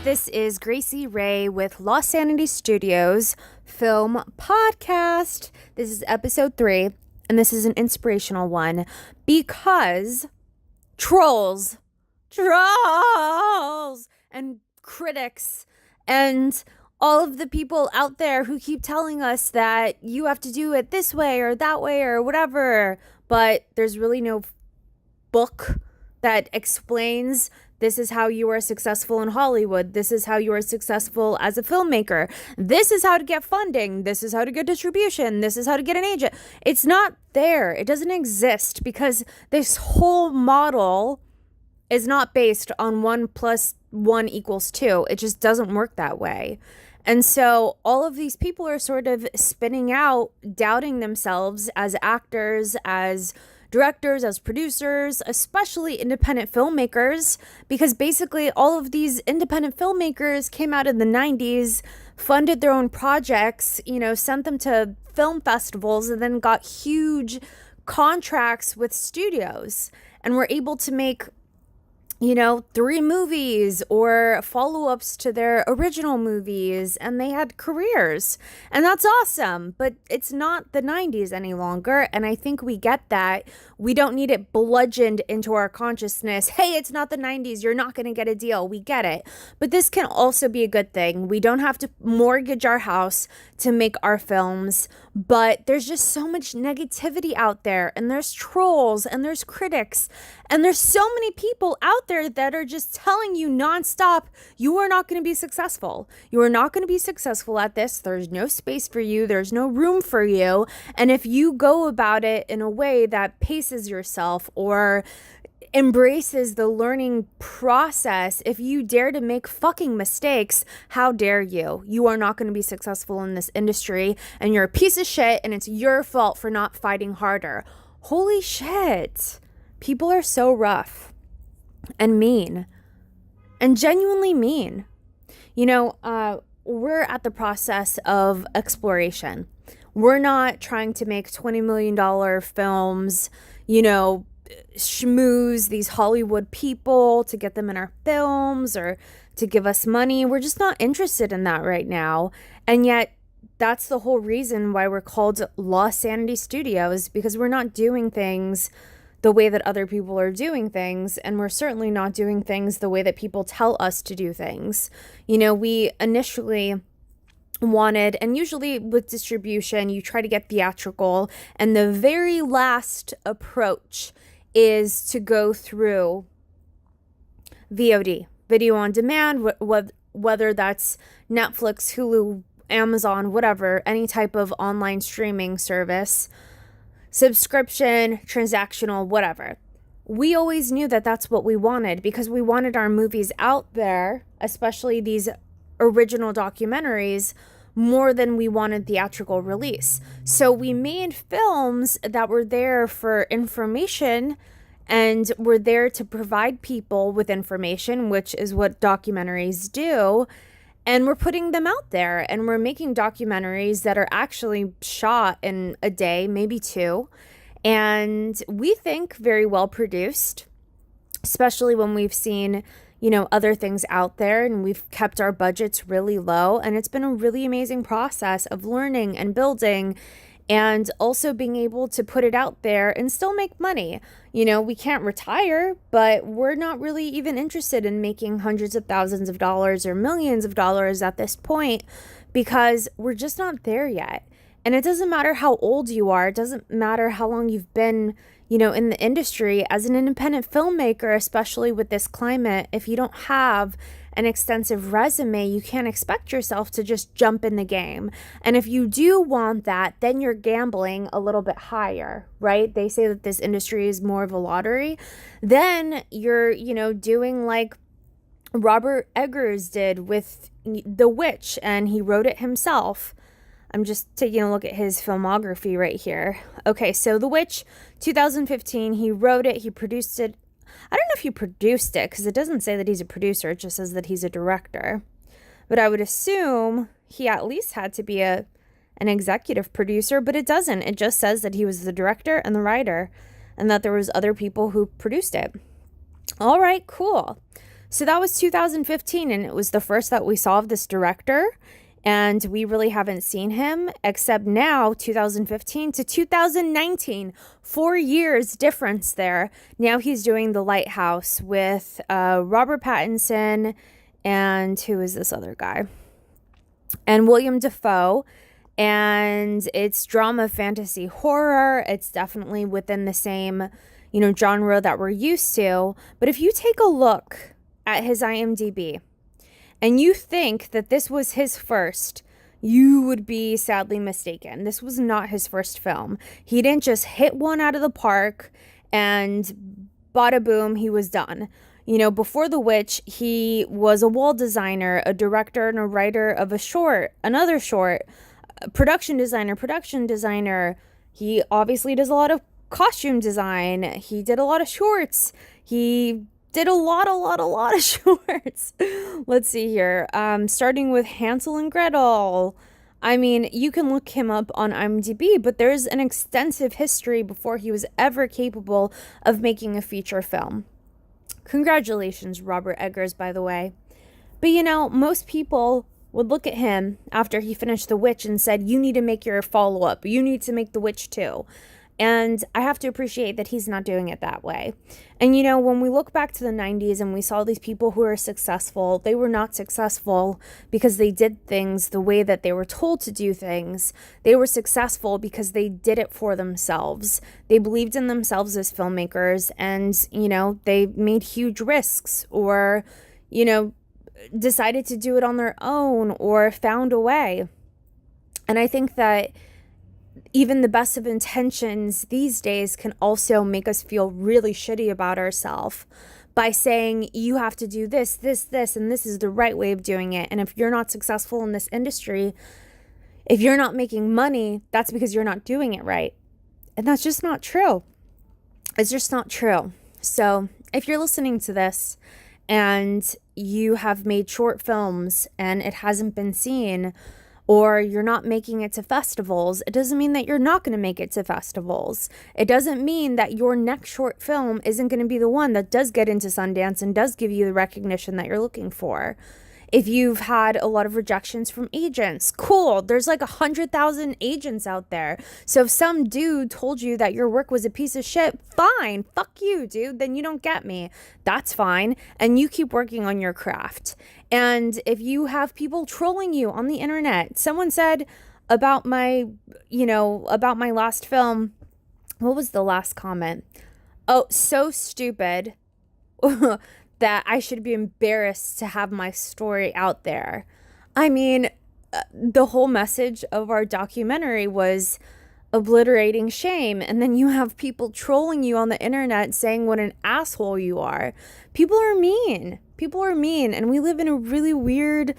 This is Gracie Ray with Sanity Studios Film Podcast. This is episode 3, and this is an inspirational one because trolls, and critics, and all of the people out there who keep telling us that you have to do it this way or that way or whatever, but there's really no book that explains this is how you are successful in Hollywood. This is how you are successful as a filmmaker. This is how to get funding. This is how to get distribution. This is how to get an agent. It's not there. It doesn't exist because this whole model is not based on 1 + 1 = 2. It just doesn't work that way. And so all of these people are sort of spinning out, doubting themselves as actors, as directors, as producers, especially independent filmmakers, because basically all of these independent filmmakers came out in the 90s, funded their own projects, sent them to film festivals, and then got huge contracts with studios and were able to make 3 movies or follow-ups to their original movies, and they had careers, and that's awesome. But it's not the 90s any longer, and I think we get that. We don't need it bludgeoned into our consciousness. Hey, it's not the 90s, you're not going to get a deal. We get it. But this can also be a good thing. We don't have to mortgage our house to make our films, but there's just so much negativity out there, and there's trolls, and there's critics, and there's so many people out there that are just telling you nonstop, you are not going to be successful. You are not going to be successful at this. There's no space for you. There's no room for you. And if you go about it in a way that paces yourself or embraces the learning process, if you dare to make fucking mistakes, how dare you? You are not going to be successful in this industry, and you're a piece of shit, and it's your fault for not fighting harder. Holy shit. People are so rough and mean and genuinely mean. We're at the process of exploration. We're not trying to make $20 million films, schmooze these Hollywood people to get them in our films or to give us money. We're just not interested in that right now. And yet that's the whole reason why we're called Sanity Studios, because we're not doing things the way that other people are doing things, and we're certainly not doing things the way that people tell us to do things. We initially wanted, and usually with distribution, you try to get theatrical, and the very last approach is to go through VOD, video on demand, whether that's Netflix, Hulu, Amazon, whatever, any type of online streaming service, subscription, transactional, whatever. We always knew that that's what we wanted because we wanted our movies out there, especially these original documentaries, more than we wanted theatrical release. So we made films that were there for information and were there to provide people with information, which is what documentaries do. And we're putting them out there, and we're making documentaries that are actually shot in a day, maybe 2. And we think very well produced, especially when we've seen, other things out there, and we've kept our budgets really low. And it's been a really amazing process of learning and building and also being able to put it out there and still make money. We can't retire, but we're not really even interested in making hundreds of thousands of dollars or millions of dollars at this point because we're just not there yet. And it doesn't matter how old you are. It doesn't matter how long you've been, in the industry as an independent filmmaker, especially with this climate. If you don't have an extensive resume, you can't expect yourself to just jump in the game. And if you do want that, then you're gambling a little bit higher, right? They say that this industry is more of a lottery. Then you're, doing like Robert Eggers did with The Witch, and he wrote it himself. I'm just taking a look at his filmography right here. Okay, so The Witch, 2015, he wrote it, he produced it. I don't know if he produced it because it doesn't say that he's a producer. It just says that he's a director. But I would assume he at least had to be an executive producer, but it doesn't. It just says that he was the director and the writer and that there was other people who produced it. All right, cool. So that was 2015, and it was the first that we saw of this director. And we really haven't seen him except now, 2015 to 2019. 4 years difference there. Now he's doing The Lighthouse with Robert Pattinson and who is this other guy? And William Dafoe. And it's drama, fantasy, horror. It's definitely within the same, genre that we're used to. But if you take a look at his IMDb, and you think that this was his first, you would be sadly mistaken. This was not his first film. He didn't just hit one out of the park and bada boom, he was done. Before The Witch, he was a wall designer, a director, and a writer of another short, production designer. He obviously does a lot of costume design. He did a lot of shorts. He did a lot of shorts. Let's see here. Starting with Hansel and Gretel. I mean, you can look him up on IMDb, but there's an extensive history before he was ever capable of making a feature film. Congratulations, Robert Eggers, by the way. But most people would look at him after he finished The Witch and said, you need to make your follow-up. You need to make The Witch too. And I have to appreciate that he's not doing it that way. And when we look back to the 90s and we saw these people who are successful, they were not successful because they did things the way that they were told to do things. They were successful because they did it for themselves. They believed in themselves as filmmakers and, they made huge risks or, decided to do it on their own or found a way. And I think that even the best of intentions these days can also make us feel really shitty about ourselves by saying you have to do this, and this is the right way of doing it. And if you're not successful in this industry, if you're not making money, that's because you're not doing it right. And that's just not true. It's just not true. So if you're listening to this and you have made short films and it hasn't been seen, or you're not making it to festivals, it doesn't mean that you're not going to make it to festivals. It doesn't mean that your next short film isn't going to be the one that does get into Sundance and does give you the recognition that you're looking for. If you've had a lot of rejections from agents, cool. There's like 100,000 agents out there. So if some dude told you that your work was a piece of shit, fine. Fuck you, dude. Then you don't get me. That's fine. And you keep working on your craft. And if you have people trolling you on the internet, someone said about my last film, what was the last comment? Oh, so stupid. That I should be embarrassed to have my story out there. I mean, the whole message of our documentary was obliterating shame. And then you have people trolling you on the internet saying what an asshole you are. People are mean. And we live in a really weird,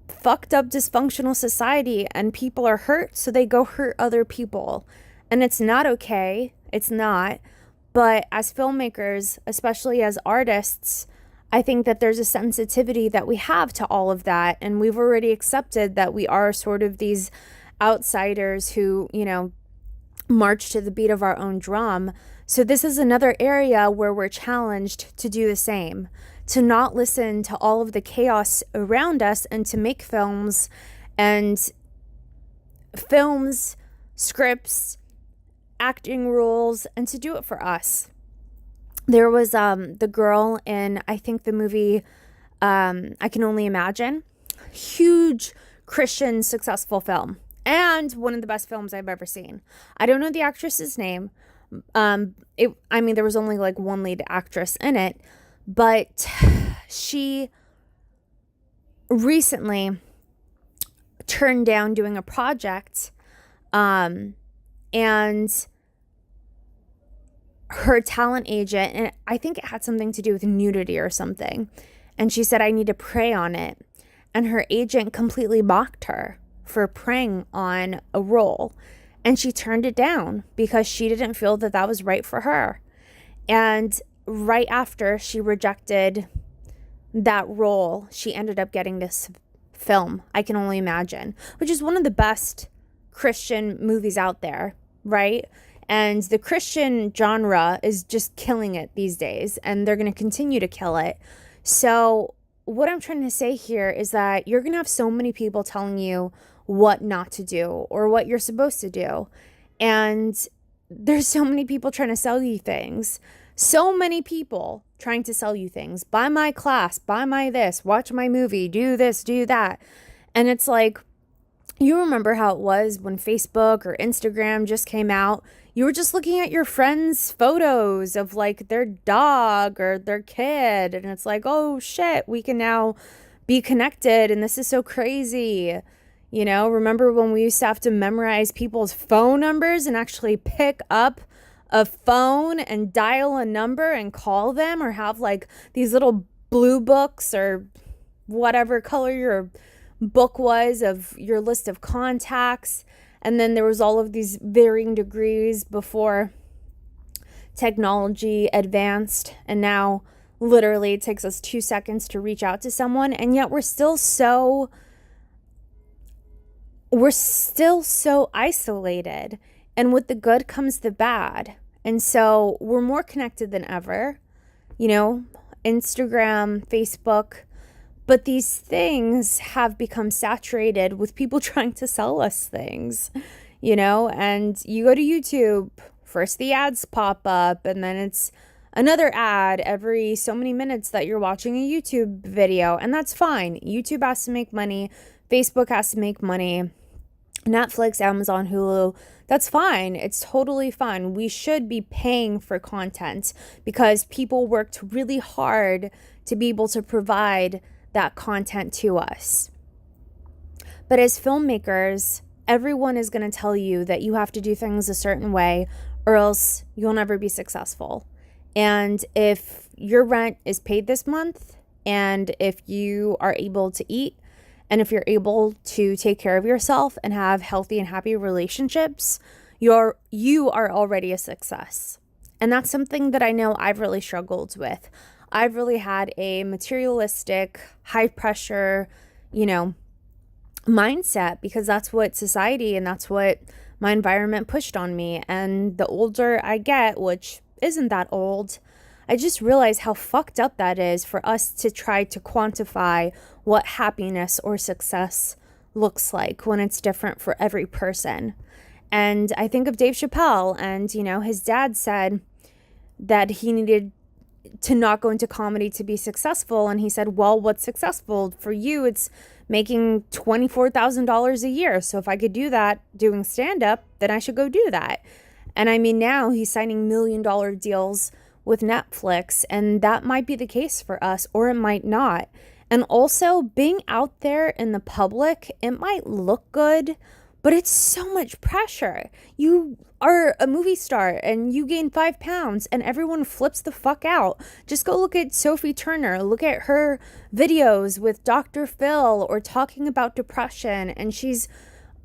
fucked up, dysfunctional society. And people are hurt, so they go hurt other people. And it's not okay. It's not. But as filmmakers, especially as artists, I think that there's a sensitivity that we have to all of that. And we've already accepted that we are sort of these outsiders who, march to the beat of our own drum. So this is another area where we're challenged to do the same, to not listen to all of the chaos around us and to make films, scripts, acting rules, and to do it for us. There was the girl in, I think, the movie I Can Only Imagine. Huge Christian successful film. And one of the best films I've ever seen. I don't know the actress's name. There was only like one lead actress in it. But she recently turned down doing a project. And her talent agent, and I think it had something to do with nudity or something, and she said, I need to pray on it. And her agent completely mocked her for praying on a role, and she turned it down because she didn't feel that that was right for her. And right after she rejected that role, she ended up getting this film, I Can Only Imagine, which is one of the best Christian movies out there, right? And the Christian genre is just killing it these days, and they're going to continue to kill it. So, what I'm trying to say here is that you're going to have so many people telling you what not to do or what you're supposed to do. And there's so many people trying to sell you things. So many people trying to sell you things. Buy my class, buy my this, watch my movie, do this, do that. And it's like, you remember how it was when Facebook or Instagram just came out? You were just looking at your friends' photos of like their dog or their kid, and it's like, oh shit, we can now be connected, and this is so crazy. Remember when we used to have to memorize people's phone numbers and actually pick up a phone and dial a number and call them, or have like these little blue books or whatever color your book was of your list of contacts. And then there was all of these varying degrees before technology advanced, and now literally it takes us 2 seconds to reach out to someone, and yet we're still so isolated. And with the good comes the bad. And so we're more connected than ever. Instagram, Facebook, but these things have become saturated with people trying to sell us things, and you go to YouTube, first the ads pop up, and then it's another ad every so many minutes that you're watching a YouTube video, and that's fine. YouTube has to make money. Facebook has to make money. Netflix, Amazon, Hulu, that's fine. It's totally fine. We should be paying for content because people worked really hard to be able to provide that content to us. But as filmmakers, everyone is going to tell you that you have to do things a certain way or else you'll never be successful. And if your rent is paid this month, and if you are able to eat, and if you're able to take care of yourself and have healthy and happy relationships, you are already a success. And that's something that I know I've really struggled with. I've really had a materialistic, high pressure, mindset, because that's what society and that's what my environment pushed on me. And the older I get, which isn't that old, I just realize how fucked up that is for us to try to quantify what happiness or success looks like when it's different for every person. And I think of Dave Chappelle, and, his dad said that he needed to not go into comedy to be successful. And he said, well, what's successful for you? It's making $24,000 a year. So if I could do that doing stand-up, then I should go do that. And I mean, now he's signing $1 million deals with Netflix, and that might be the case for us, or it might not. And also, being out there in the public, it might look good, but it's so much pressure. You are a movie star and you gain 5 pounds and everyone flips the fuck out. Just go look at Sophie Turner. Look at her videos with Dr. Phil or talking about depression. And she's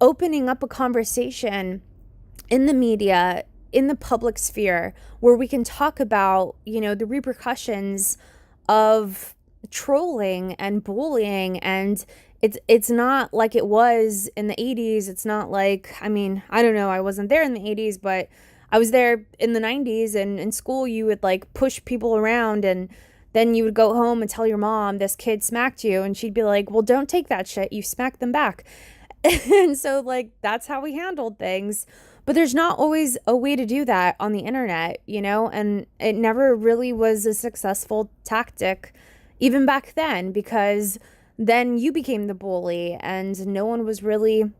opening up a conversation in the media, in the public sphere, where we can talk about, the repercussions of trolling and bullying. And it's not like it was in the 80s. It's not like, I don't know, I wasn't there in the 80s, but I was there in the 90s, and in school you would like push people around, and then you would go home and tell your mom this kid smacked you, and she'd be like, well, don't take that shit, you smacked them back. And so like that's how we handled things. But there's not always a way to do that on the internet, and it never really was a successful tactic even back then, because then you became the bully and no one was really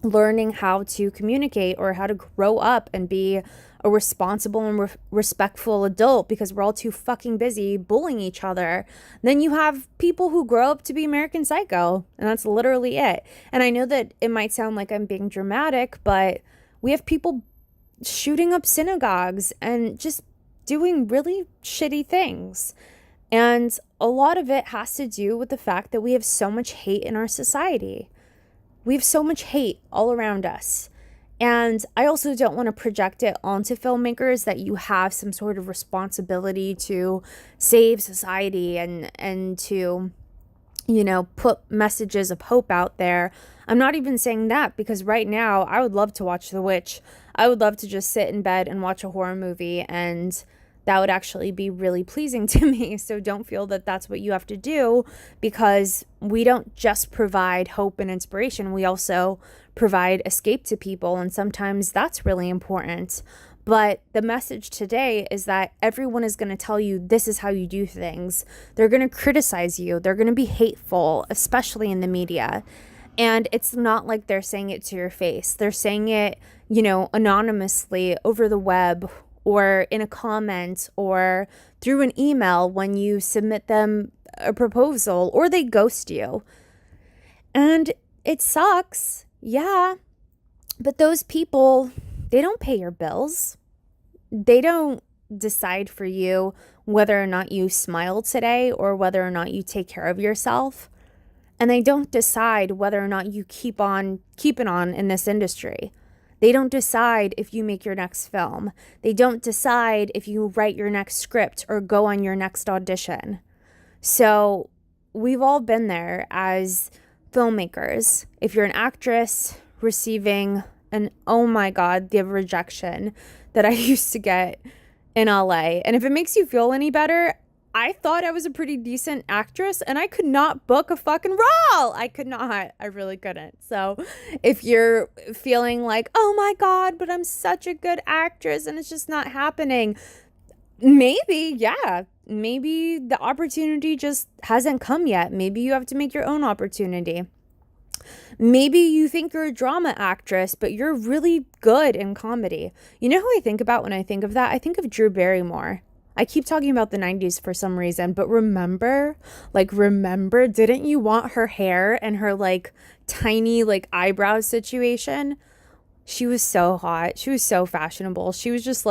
learning how to communicate or how to grow up and be a responsible and respectful adult, because we're all too fucking busy bullying each other. Then you have people who grow up to be American Psycho, and that's literally it. And I know that it might sound like I'm being dramatic, but we have people shooting up synagogues and just doing really shitty things. And a lot of it has to do with the fact that we have so much hate in our society. We have so much hate all around us. And I also don't want to project it onto filmmakers that you have some sort of responsibility to save society and to, put messages of hope out there. I'm not even saying that, because right now I would love to watch The Witch. I would love to just sit in bed and watch a horror movie and that would actually be really pleasing to me. So don't feel that that's what you have to do, because we don't just provide hope and inspiration. We also provide escape to people. And sometimes that's really important. But the message today is that everyone is going to tell you this is how you do things. They're going to criticize you. They're going to be hateful, especially in the media. And it's not like they're saying it to your face. They're saying it, anonymously over the web, or in a comment, or through an email when you submit them a proposal, or they ghost you. And it sucks. Yeah. But those people, they don't pay your bills. They don't decide for you whether or not you smile today or whether or not you take care of yourself. And they don't decide whether or not you keep on keeping on in this industry. They don't decide if you make your next film. They don't decide if you write your next script or go on your next audition. So we've all been there as filmmakers. If you're an actress receiving oh my God, the rejection that I used to get in LA. And if it makes you feel any better, I thought I was a pretty decent actress and I could not book a fucking role. I could not. I really couldn't. So if you're feeling like, oh my God, but I'm such a good actress and it's just not happening, maybe the opportunity just hasn't come yet. Maybe you have to make your own opportunity. Maybe you think you're a drama actress, but you're really good in comedy. You know who I think about when I think of that? I think of Drew Barrymore. I keep talking about the 90s for some reason, but remember, didn't you want her hair and her tiny eyebrow situation? She was so hot. She was so fashionable. She was just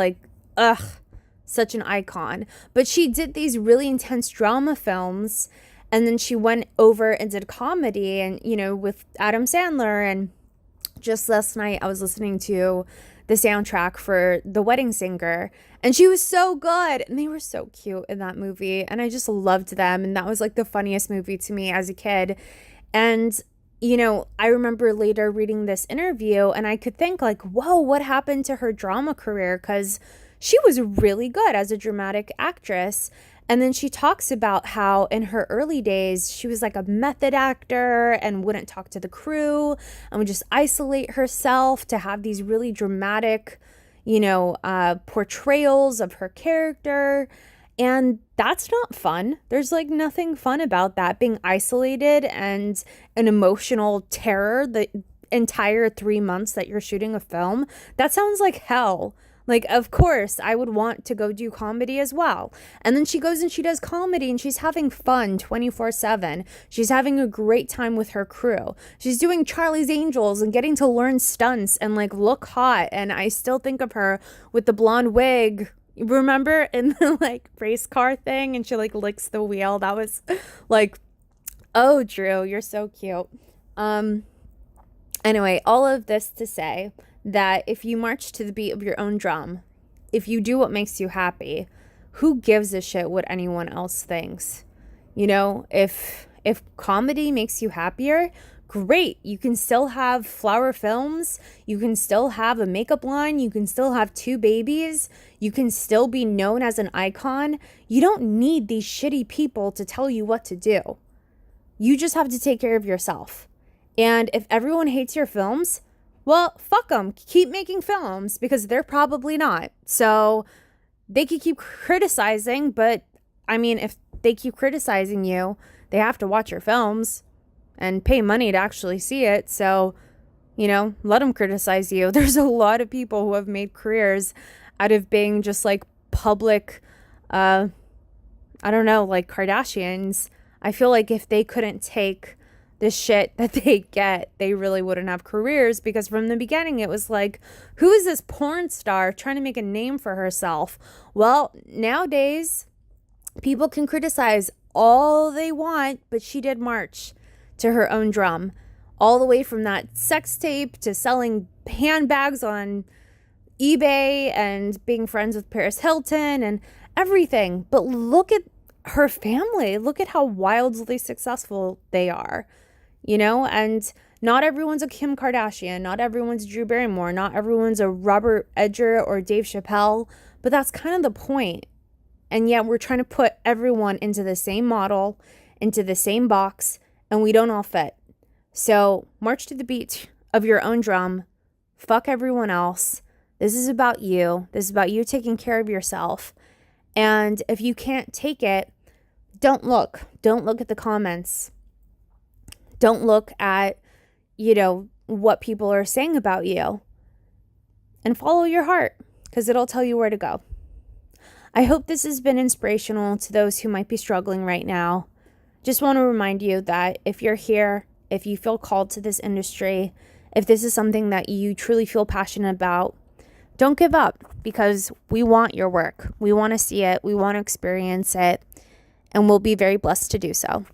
such an icon. But she did these really intense drama films, and then she went over and did comedy and, with Adam Sandler. And just last night I was listening to the soundtrack for The Wedding Singer, and she was so good, and they were so cute in that movie, and I just loved them, and that was the funniest movie to me as a kid. And I remember later reading this interview, and I could think whoa, what happened to her drama career? Because she was really good as a dramatic actress. And then she talks about how in her early days, she was a method actor and wouldn't talk to the crew and would just isolate herself to have these really dramatic, portrayals of her character. And that's not fun. There's nothing fun about that, being isolated and an emotional terror the entire 3 months that you're shooting a film. That sounds like hell. Of course, I would want to go do comedy as well. And then she goes and she does comedy and she's having fun 24/7. She's having a great time with her crew. She's doing Charlie's Angels and getting to learn stunts and look hot. And I still think of her with the blonde wig. Remember in the race car thing, and she licks the wheel? That was oh, Drew, you're so cute. Anyway, all of this to say that if you march to the beat of your own drum, if you do what makes you happy, who gives a shit what anyone else thinks? If comedy makes you happier, great. You can still have flower films. You can still have a makeup line. You can still have 2 babies. You can still be known as an icon. You don't need these shitty people to tell you what to do. You just have to take care of yourself. And if everyone hates your films, well, fuck them. Keep making films, because they're probably not. So they could keep criticizing, but if they keep criticizing you, they have to watch your films and pay money to actually see it. So, let them criticize you. There's a lot of people who have made careers out of being just public, Kardashians. I feel if they couldn't take the shit that they get, they really wouldn't have careers, because from the beginning it was who is this porn star trying to make a name for herself? Well, nowadays people can criticize all they want, but she did march to her own drum, all the way from that sex tape to selling handbags on eBay and being friends with Paris Hilton and everything. But look at her family. Look at how wildly successful they are. And not everyone's a Kim Kardashian, not everyone's Drew Barrymore, not everyone's a Robert Edger or Dave Chappelle, but that's kind of the point. And yet we're trying to put everyone into the same model, into the same box, and we don't all fit. So march to the beat of your own drum. Fuck everyone else. This is about you. This is about you taking care of yourself. And if you can't take it, don't look. Don't look at the comments. Don't look at, what people are saying about you. And follow your heart, because it'll tell you where to go. I hope this has been inspirational to those who might be struggling right now. Just want to remind you that if you're here, if you feel called to this industry, if this is something that you truly feel passionate about, don't give up, because we want your work. We want to see it. We want to experience it. And we'll be very blessed to do so.